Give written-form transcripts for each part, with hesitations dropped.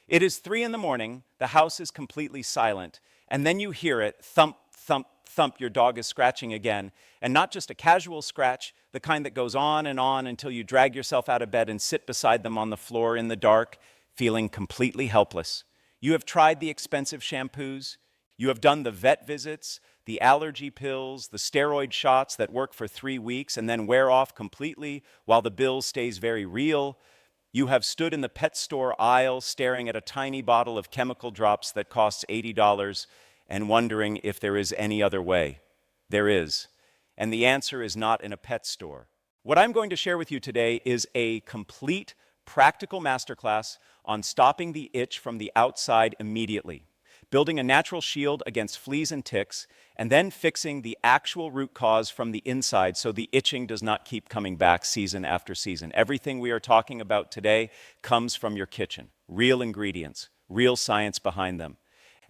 It is 3 in the morning, the house is completely silent, and then you hear it thump, thump, thump. Your dog is scratching again, and not just a casual scratch, the kind that goes on and on until you drag yourself out of bed and sit beside them on the floor in the dark, feeling completely helpless. You have tried the expensive shampoos, you have done the vet visits, the allergy pills, the steroid shots that work for 3 weeks and then wear off completely while the bill stays very real. You have stood in the pet store aisle staring at a tiny bottle of chemical drops that costs $80 and wondering if there is any other way. There is. And the answer is not in a pet store. What I'm going to share with you today is a complete practical masterclass on stopping the itch from the outside immediately, building a natural shield against fleas and ticks, and then fixing the actual root cause from the inside so the itching does not keep coming back season after season. Everything we are talking about today comes from your kitchen. Real ingredients, real science behind them.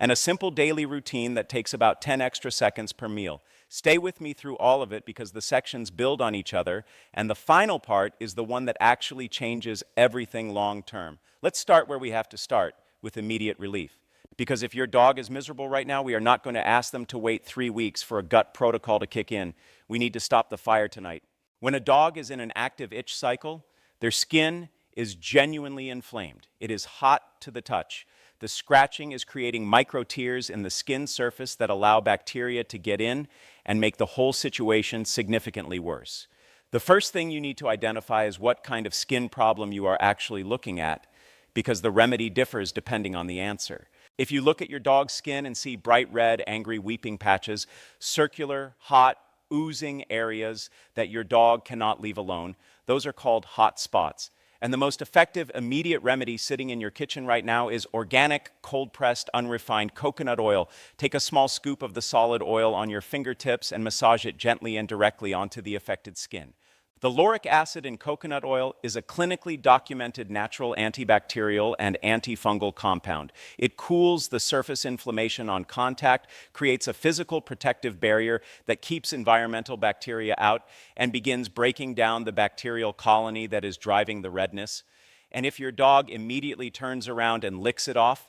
And a simple daily routine that takes about 10 extra seconds per meal. Stay with me through all of it because the sections build on each other, and the final part is the one that actually changes everything long term. Let's start where we have to start, with immediate relief. Because if your dog is miserable right now, we are not going to ask them to wait 3 weeks for a gut protocol to kick in. We need to stop the fire tonight. When a dog is in an active itch cycle, their skin is genuinely inflamed. It is hot to the touch. The scratching is creating micro tears in the skin surface that allow bacteria to get in and make the whole situation significantly worse. The first thing you need to identify is what kind of skin problem you are actually looking at, because the remedy differs depending on the answer. If you look at your dog's skin and see bright red, angry weeping patches, circular, hot, oozing areas that your dog cannot leave alone, those are called hot spots. And the most effective immediate remedy sitting in your kitchen right now is organic, cold-pressed, unrefined coconut oil. Take a small scoop of the solid oil on your fingertips and massage it gently and directly onto the affected skin. The lauric acid in coconut oil is a clinically documented natural antibacterial and antifungal compound. It cools the surface inflammation on contact, creates a physical protective barrier that keeps environmental bacteria out, and begins breaking down the bacterial colony that is driving the redness. And if your dog immediately turns around and licks it off,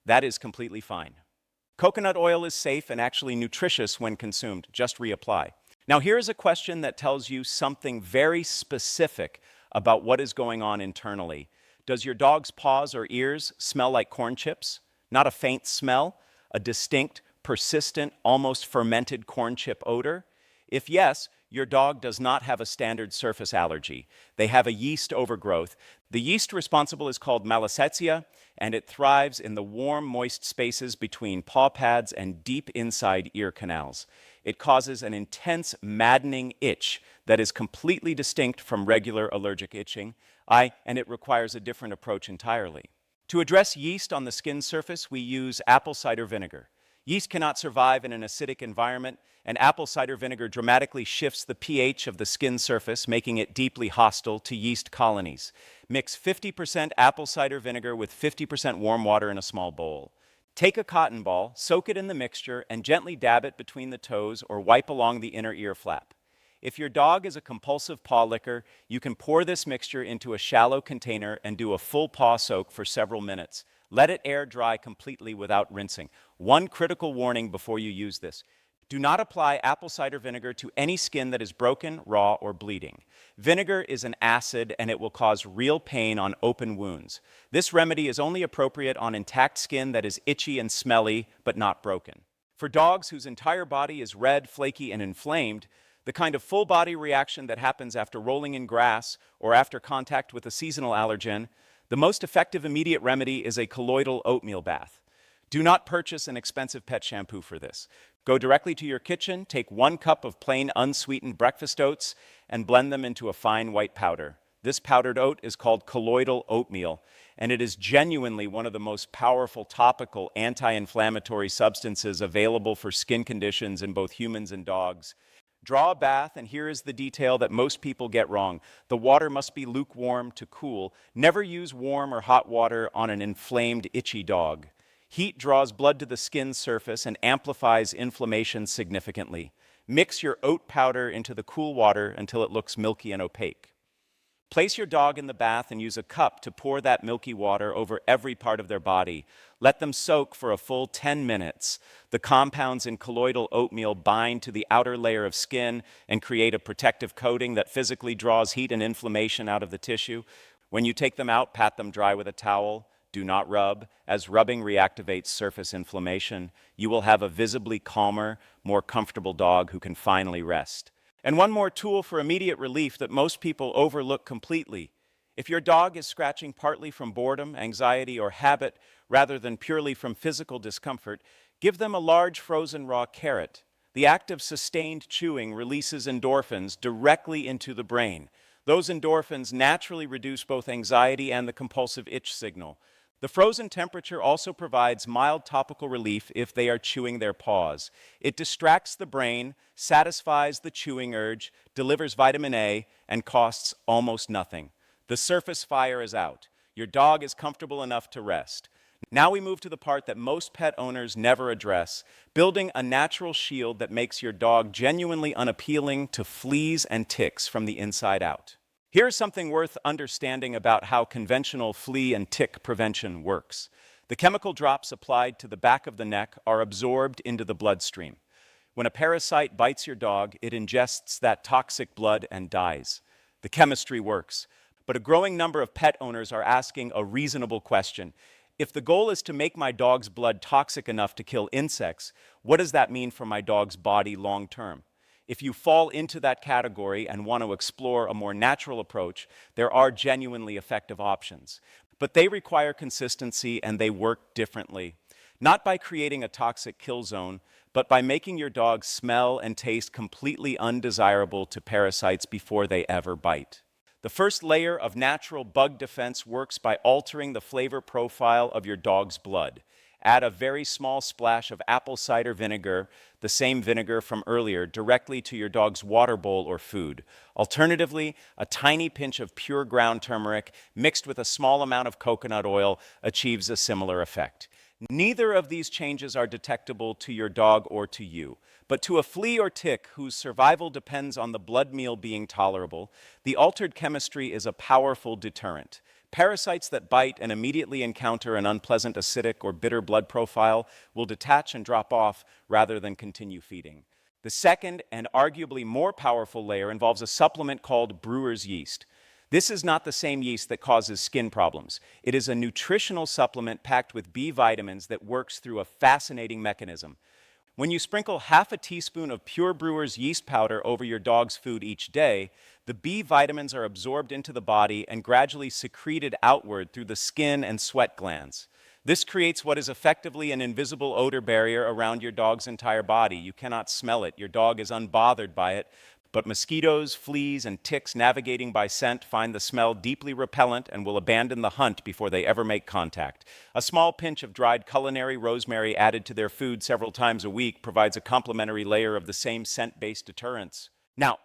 that is completely fine. Coconut oil is safe and actually nutritious when consumed. Just reapply. Now, here is a question that tells you something very specific about what is going on internally. Does your dog's paws or ears smell like corn chips? Not a faint smell, a distinct, persistent, almost fermented corn chip odor? If yes, your dog does not have a standard surface allergy. They have a yeast overgrowth. The yeast responsible is called Malassezia, and it thrives in the warm, moist spaces between paw pads and deep inside ear canals. It causes an intense, maddening itch that is completely distinct from regular allergic itching, and it requires a different approach entirely. To address yeast on the skin surface, we use apple cider vinegar. Yeast cannot survive in an acidic environment, and apple cider vinegar dramatically shifts the pH of the skin surface, making it deeply hostile to yeast colonies. Mix 50% apple cider vinegar with 50% warm water in a small bowl. Take a cotton ball, soak it in the mixture, and gently dab it between the toes or wipe along the inner ear flap. If your dog is a compulsive paw licker, you can pour this mixture into a shallow container and do a full paw soak for several minutes. Let it air dry completely without rinsing. One critical warning before you use this. Do not apply apple cider vinegar to any skin that is broken, raw, or bleeding. Vinegar is an acid and it will cause real pain on open wounds. This remedy is only appropriate on intact skin that is itchy and smelly, but not broken. For dogs whose entire body is red, flaky, and inflamed, the kind of full body reaction that happens after rolling in grass or after contact with a seasonal allergen, the most effective immediate remedy is a colloidal oatmeal bath. Do not purchase an expensive pet shampoo for this. Go directly to your kitchen, take 1 cup of plain unsweetened breakfast oats, and blend them into a fine white powder. This powdered oat is called colloidal oatmeal, and it is genuinely one of the most powerful topical anti-inflammatory substances available for skin conditions in both humans and dogs. Draw a bath, and here is the detail that most people get wrong. The water must be lukewarm to cool. Never use warm or hot water on an inflamed, itchy dog. Heat draws blood to the skin surface and amplifies inflammation significantly. Mix your oat powder into the cool water until it looks milky and opaque. Place your dog in the bath and use a cup to pour that milky water over every part of their body. Let them soak for a full 10 minutes. The compounds in colloidal oatmeal bind to the outer layer of skin and create a protective coating that physically draws heat and inflammation out of the tissue. When you take them out, pat them dry with a towel. Do not rub, as rubbing reactivates surface inflammation. You will have a visibly calmer, more comfortable dog who can finally rest. And one more tool for immediate relief that most people overlook completely. If your dog is scratching partly from boredom, anxiety, or habit, rather than purely from physical discomfort, give them a large frozen raw carrot. The act of sustained chewing releases endorphins directly into the brain. Those endorphins naturally reduce both anxiety and the compulsive itch signal. The frozen temperature also provides mild topical relief if they are chewing their paws. It distracts the brain, satisfies the chewing urge, delivers vitamin A, and costs almost nothing. The surface fire is out. Your dog is comfortable enough to rest. Now we move to the part that most pet owners never address, building a natural shield that makes your dog genuinely unappealing to fleas and ticks from the inside out. Here's something worth understanding about how conventional flea and tick prevention works. The chemical drops applied to the back of the neck are absorbed into the bloodstream. When a parasite bites your dog, it ingests that toxic blood and dies. The chemistry works, but a growing number of pet owners are asking a reasonable question. If the goal is to make my dog's blood toxic enough to kill insects, what does that mean for my dog's body long term? If you fall into that category and want to explore a more natural approach, there are genuinely effective options. But they require consistency and they work differently. Not by creating a toxic kill zone, but by making your dog smell and taste completely undesirable to parasites before they ever bite. The first layer of natural bug defense works by altering the flavor profile of your dog's blood. Add a very small splash of apple cider vinegar, the same vinegar from earlier, directly to your dog's water bowl or food. Alternatively, a tiny pinch of pure ground turmeric mixed with a small amount of coconut oil achieves a similar effect. Neither of these changes are detectable to your dog or to you, but to a flea or tick whose survival depends on the blood meal being tolerable, the altered chemistry is a powerful deterrent. Parasites that bite and immediately encounter an unpleasant acidic or bitter blood profile will detach and drop off rather than continue feeding. The second and arguably more powerful layer involves a supplement called brewer's yeast. This is not the same yeast that causes skin problems. It is a nutritional supplement packed with B vitamins that works through a fascinating mechanism. When you sprinkle half a teaspoon of pure brewer's yeast powder over your dog's food each day, the B vitamins are absorbed into the body and gradually secreted outward through the skin and sweat glands. This creates what is effectively an invisible odor barrier around your dog's entire body. You cannot smell it. Your dog is unbothered by it. But mosquitoes, fleas, and ticks navigating by scent find the smell deeply repellent and will abandon the hunt before they ever make contact. A small pinch of dried culinary rosemary added to their food several times a week provides a complementary layer of the same scent-based deterrents. Now,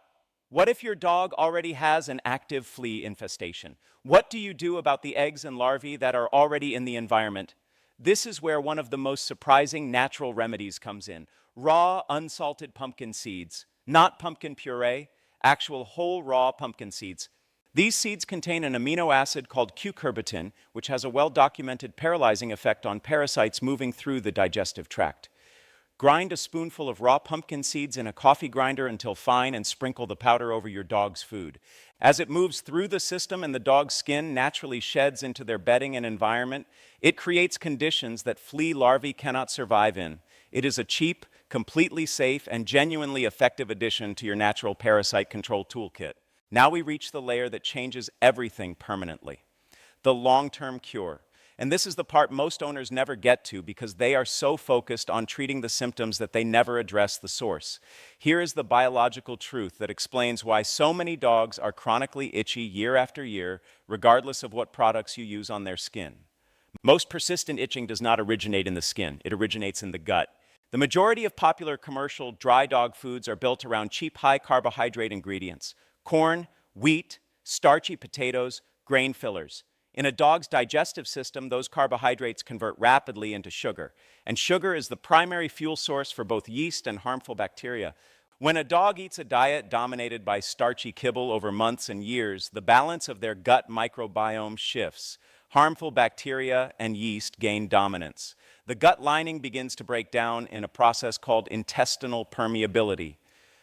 what if your dog already has an active flea infestation? What do you do about the eggs and larvae that are already in the environment? This is where one of the most surprising natural remedies comes in. Raw, unsalted pumpkin seeds. Not pumpkin puree, actual whole raw pumpkin seeds. These seeds contain an amino acid called cucurbitinin, which has a well-documented paralyzing effect on parasites moving through the digestive tract. Grind a spoonful of raw pumpkin seeds in a coffee grinder until fine and sprinkle the powder over your dog's food. As it moves through the system and the dog's skin naturally sheds into their bedding and environment, it creates conditions that flea larvae cannot survive in. It is a cheap, completely safe, and genuinely effective addition to your natural parasite control toolkit. Now we reach the layer that changes everything permanently. The long-term cure. And this is the part most owners never get to because they are so focused on treating the symptoms that they never address the source. Here is the biological truth that explains why so many dogs are chronically itchy year after year, regardless of what products you use on their skin. Most persistent itching does not originate in the skin. It originates in the gut. The majority of popular commercial dry dog foods are built around cheap, high-carbohydrate ingredients: corn, wheat, starchy potatoes, grain fillers. In a dog's digestive system, those carbohydrates convert rapidly into sugar, and sugar is the primary fuel source for both yeast and harmful bacteria. When a dog eats a diet dominated by starchy kibble over months and years, the balance of their gut microbiome shifts. Harmful bacteria and yeast gain dominance. The gut lining begins to break down in a process called intestinal permeability,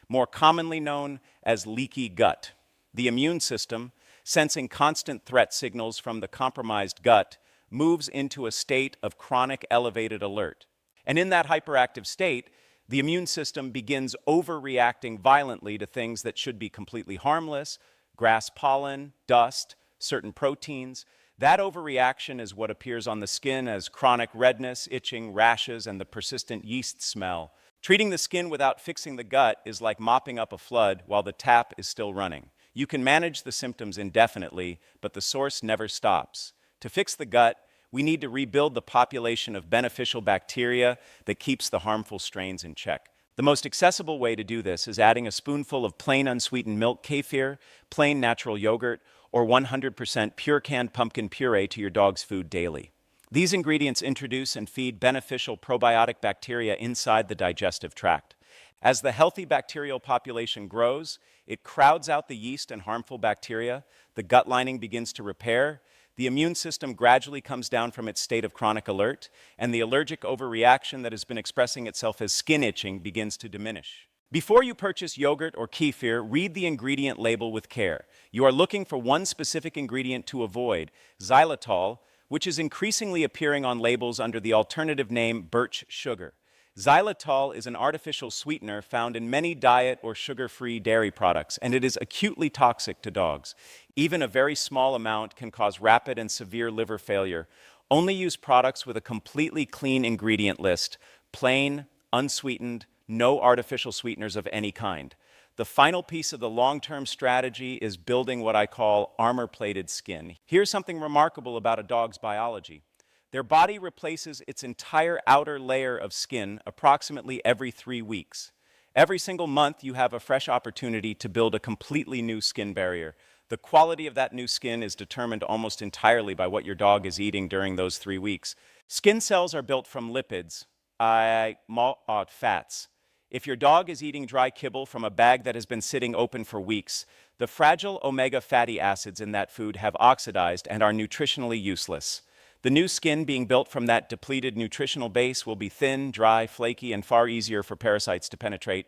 more commonly known as leaky gut. The immune system, sensing constant threat signals from the compromised gut, moves into a state of chronic elevated alert. And in that hyperactive state, the immune system begins overreacting violently to things that should be completely harmless: grass pollen, dust, certain proteins. That overreaction is what appears on the skin as chronic redness, itching, rashes, and the persistent yeast smell. Treating the skin without fixing the gut is like mopping up a flood while the tap is still running. You can manage the symptoms indefinitely, but the source never stops. To fix the gut, we need to rebuild the population of beneficial bacteria that keeps the harmful strains in check. The most accessible way to do this is adding a spoonful of plain unsweetened milk kefir, plain natural yogurt, or 100% pure canned pumpkin puree to your dog's food daily. These ingredients introduce and feed beneficial probiotic bacteria inside the digestive tract. As the healthy bacterial population grows, it crowds out the yeast and harmful bacteria, the gut lining begins to repair, the immune system gradually comes down from its state of chronic alert, and the allergic overreaction that has been expressing itself as skin itching begins to diminish. Before you purchase yogurt or kefir, read the ingredient label with care. You are looking for one specific ingredient to avoid: xylitol, which is increasingly appearing on labels under the alternative name birch sugar. Xylitol is an artificial sweetener found in many diet or sugar-free dairy products, and it is acutely toxic to dogs. Even a very small amount can cause rapid and severe liver failure. Only use products with a completely clean ingredient list: plain, unsweetened, no artificial sweeteners of any kind. The final piece of the long-term strategy is building what I call armor-plated skin. Here's something remarkable about a dog's biology. Their body replaces its entire outer layer of skin approximately every 3 weeks. Every single month, you have a fresh opportunity to build a completely new skin barrier. The quality of that new skin is determined almost entirely by what your dog is eating during those 3 weeks. Skin cells are built from lipids, fats. If your dog is eating dry kibble from a bag that has been sitting open for weeks, the fragile omega fatty acids in that food have oxidized and are nutritionally useless. The new skin being built from that depleted nutritional base will be thin, dry, flaky, and far easier for parasites to penetrate.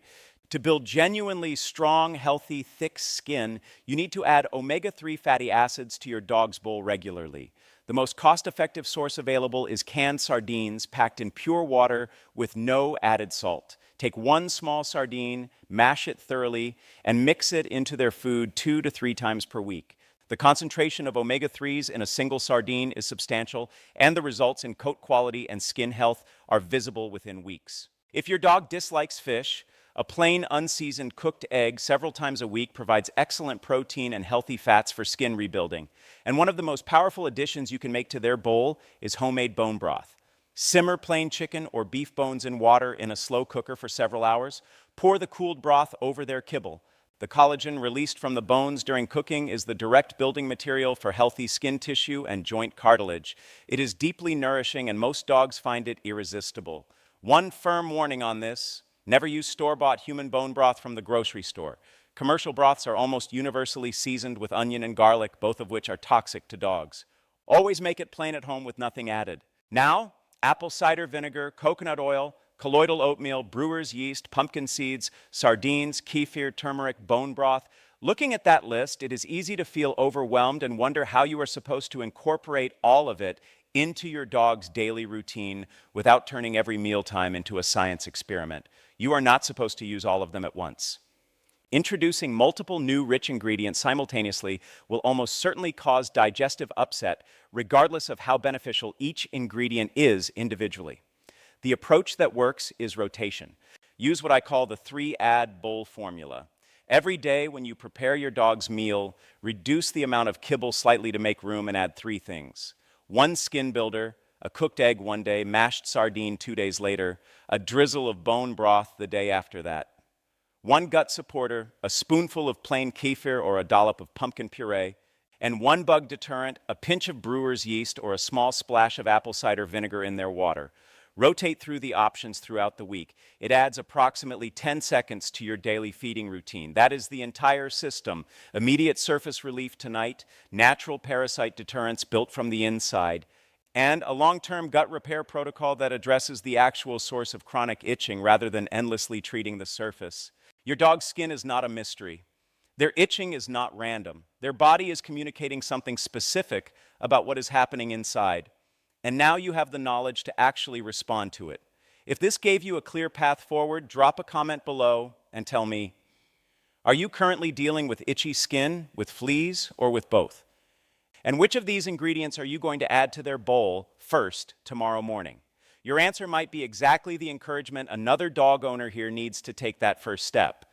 To build genuinely strong, healthy, thick skin, you need to add omega-3 fatty acids to your dog's bowl regularly. The most cost-effective source available is canned sardines packed in pure water with no added salt. Take one small sardine, mash it thoroughly, and mix it into their food 2 to 3 times per week. The concentration of omega-3s in a single sardine is substantial, and the results in coat quality and skin health are visible within weeks. If your dog dislikes fish, a plain, unseasoned, cooked egg several times a week provides excellent protein and healthy fats for skin rebuilding. And one of the most powerful additions you can make to their bowl is homemade bone broth. Simmer plain chicken or beef bones in water in a slow cooker for several hours. Pour the cooled broth over their kibble. The collagen released from the bones during cooking is the direct building material for healthy skin tissue and joint cartilage. It is deeply nourishing, and most dogs find it irresistible. One firm warning on this: never use store-bought human bone broth from the grocery store. Commercial broths are almost universally seasoned with onion and garlic, both of which are toxic to dogs. Always make it plain at home with nothing added. Now, apple cider vinegar, coconut oil, colloidal oatmeal, brewer's yeast, pumpkin seeds, sardines, kefir, turmeric, bone broth. Looking at that list, it is easy to feel overwhelmed and wonder how you are supposed to incorporate all of it into your dog's daily routine without turning every mealtime into a science experiment. You are not supposed to use all of them at once. Introducing multiple new rich ingredients simultaneously will almost certainly cause digestive upset, regardless of how beneficial each ingredient is individually. The approach that works is rotation. Use what I call the 3-add bowl formula. Every day when you prepare your dog's meal, reduce the amount of kibble slightly to make room and add 3 things: 1 skin builder, a cooked egg one day, mashed sardine 2 days later, a drizzle of bone broth the day after that. 1 gut supporter, a spoonful of plain kefir or a dollop of pumpkin puree, and 1 bug deterrent, a pinch of brewer's yeast or a small splash of apple cider vinegar in their water. Rotate through the options throughout the week. It adds approximately 10 seconds to your daily feeding routine. That is the entire system. Immediate surface relief tonight, natural parasite deterrents built from the inside, and a long-term gut repair protocol that addresses the actual source of chronic itching rather than endlessly treating the surface. Your dog's skin is not a mystery. Their itching is not random. Their body is communicating something specific about what is happening inside. And now you have the knowledge to actually respond to it. If this gave you a clear path forward, drop a comment below and tell me, are you currently dealing with itchy skin, with fleas, or with both? And which of these ingredients are you going to add to their bowl first tomorrow morning? Your answer might be exactly the encouragement another dog owner here needs to take that first step.